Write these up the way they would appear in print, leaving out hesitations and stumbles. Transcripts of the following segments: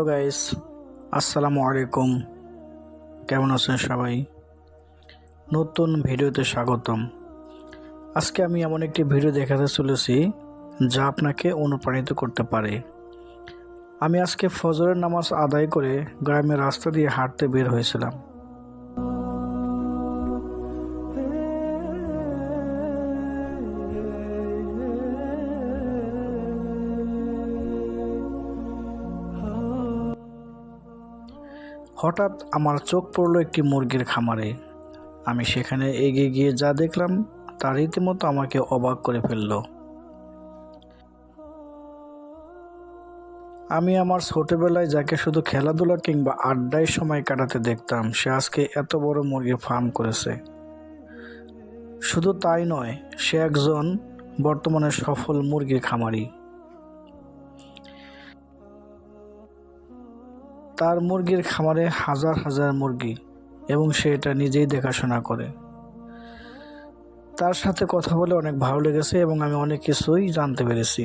Guys, আসসালামু আলাইকুম। কেমন আছেন সবাই? নতুন ভিডিওতে স্বাগতম। আজকে আমি এমন একটি ভিডিও দেখাতে চলেছি যা আপনাকে অনুপ্রাণিত করতে পারে। আমি আজকে ফজরের নামাজ আদায় করে গ্রামের রাস্তা দিয়ে হাঁটতে বের হয়েছিলাম। হঠাৎ আমার চোখ পড়ল একটি মুরগির খামারে। আমি সেখানে এগিয়ে গিয়ে যা দেখলাম তা রীতিমতো আমাকে অবাক করে ফেলল। আমি আমার ছোটবেলায় যাকে শুধু খেলাধুলা কিংবা আড্ডায় সময় কাটাতে দেখতাম, সে আজকে এত বড় মুরগির ফার্ম করেছে। শুধু তাই নয়, সে একজন বর্তমানে সফল মুরগির খামারি। তার মুরগির খামারে হাজার হাজার মুরগি এবং সে এটা নিজেই দেখাশোনা করে। তার সাথে কথা বলে অনেক ভালো লেগেছে এবং আমি অনেক কিছুই জানতে পেরেছি।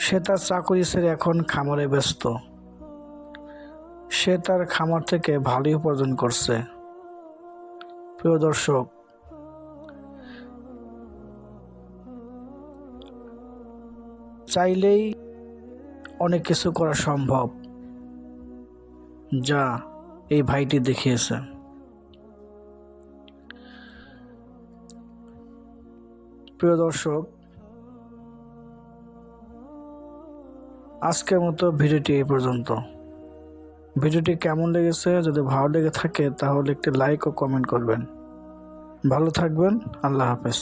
সে তার চাকরি ছেড়ে এখন খামারে ব্যস্ত। সে তার খামার থেকে ভালোই উপার্জন করছে। প্রিয় দর্শক, চাইলেই অনেক কিছু করা সম্ভব, যা এই ভাইটি দেখিয়েছে। প্রিয় দর্শক, আজকের মতো ভিডিওটি এই পর্যন্ত। ভিডিওটি কেমন লেগেছে? যদি ভালো লেগে থাকে তাহলে একটি লাইক ও কমেন্ট করবেন। ভালো থাকবেন। আল্লাহ হাফেজ।